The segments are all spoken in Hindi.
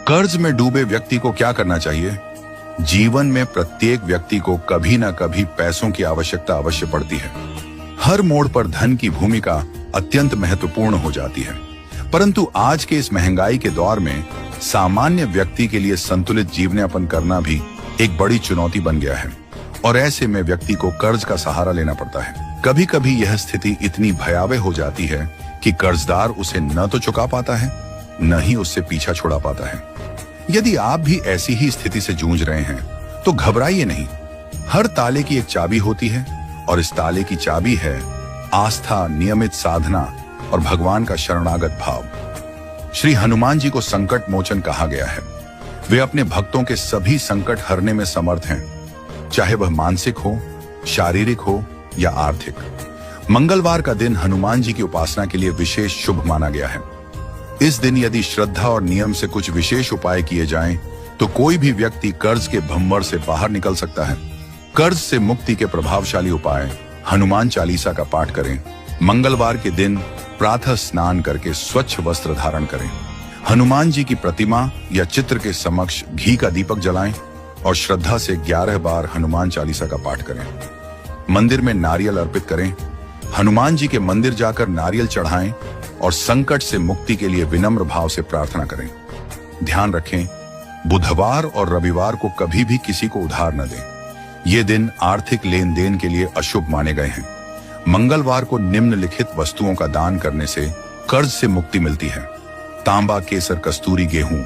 कर्ज में डूबे व्यक्ति को क्या करना चाहिए? जीवन में प्रत्येक व्यक्ति को कभी ना कभी पैसों की आवश्यकता अवश्य पड़ती है। हर मोड़ पर धन की भूमिका अत्यंत महत्वपूर्ण हो जाती है, परंतु आज के इस महंगाई के दौर में सामान्य व्यक्ति के लिए संतुलित जीवन यापन करना भी एक बड़ी चुनौती बन गया है और ऐसे में व्यक्ति को कर्ज का सहारा लेना पड़ता है। कभी कभी यह स्थिति इतनी भयावह हो जाती है कि कर्जदार उसे न तो चुका पाता है, न ही उससे पीछा छुड़ा पाता है। यदि आप भी ऐसी ही स्थिति से जूझ रहे हैं तो घबराइए नहीं। हर ताले की एक चाबी होती है और इस ताले की चाबी है आस्था, नियमित साधना और भगवान का शरणागत भाव। श्री हनुमान जी को संकट मोचन कहा गया है। वे अपने भक्तों के सभी संकट हरने में समर्थ हैं, चाहे वह मानसिक हो, शारीरिक हो या आर्थिक। मंगलवार का दिन हनुमान जी की उपासना के लिए विशेष शुभ माना गया है। इस दिन यदि श्रद्धा और नियम से कुछ विशेष उपाय किए जाएं, तो कोई भी व्यक्ति कर्ज के भंवर से बाहर निकल सकता है। कर्ज से मुक्ति के प्रभावशाली उपाय: हनुमान चालीसा का पाठ करें। मंगलवार के दिन प्रातः स्नान करके स्वच्छ वस्त्र धारण करें। हनुमान जी की प्रतिमा या चित्र के समक्ष घी का दीपक जलाएं और श्रद्धा से 11 बार हनुमान चालीसा का पाठ करें। मंदिर में नारियल अर्पित करें। हनुमान जी के मंदिर जाकर नारियल चढ़ाएं और संकट से मुक्ति के लिए विनम्र भाव से प्रार्थना करें। ध्यान रखें, बुधवार और रविवार को कभी भी किसी को उधार न दें। ये दिन आर्थिक लेन देन के लिए अशुभ माने गए हैं। मंगलवार को निम्नलिखित वस्तुओं का दान करने से कर्ज से मुक्ति मिलती है: तांबा, केसर, कस्तूरी, गेहूं,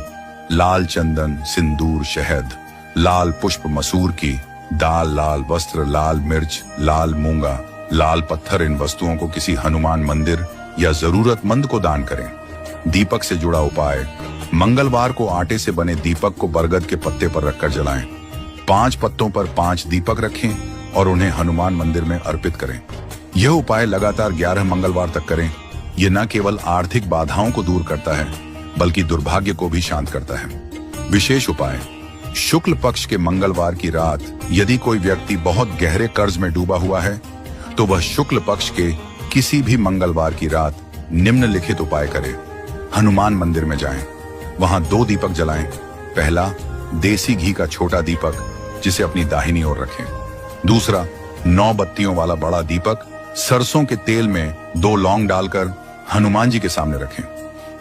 लाल चंदन, सिंदूर, शहद, लाल पुष्प, मसूर की दाल, लाल वस्त्र, लाल मिर्च, लाल मूंगा, लाल पत्थर। इन वस्तुओं को किसी हनुमान मंदिर या जरूरतमंद को दान करें। दीपक से जुड़ा उपाय: मंगलवार को आटे से बने दीपक को बरगद के पत्ते पर रखकर जलाएं। 5 पत्तों पर 5 दीपक रखें और उन्हें हनुमान मंदिर में अर्पित करें। यह उपाय लगातार 11 मंगलवार तक करें। यह न केवल आर्थिक बाधाओं को दूर करता है, बल्कि दुर्भाग्य को भी शांत करता है। विशेष उपाय: शुक्ल पक्ष के मंगलवार की रात यदि कोई व्यक्ति बहुत गहरे कर्ज में डूबा हुआ है, तो वह शुक्ल पक्ष के किसी भी मंगलवार की रात निम्नलिखित उपाय करें। हनुमान मंदिर में जाएं, वहां 2 दीपक जलाएं। पहला, देसी घी का छोटा दीपक, जिसे अपनी दाहिनी ओर रखें। दूसरा, 9 बत्तियों वाला बड़ा दीपक, सरसों के तेल में 2 लौंग डालकर हनुमान जी के सामने रखें।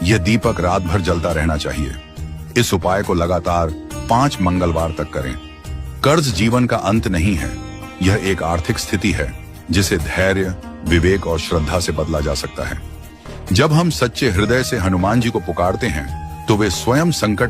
यह दीपक रात भर जलता रहना चाहिए। इस उपाय को लगातार 5 मंगलवार तक करें। कर्ज जीवन का अंत नहीं है, यह एक आर्थिक स्थिति है जिसे धैर्य, विवेक और श्रद्धा से बदला जा सकता है। जब हम सच्चे हृदय से हनुमान जी को पुकारते हैं, तो वे स्वयं संकट में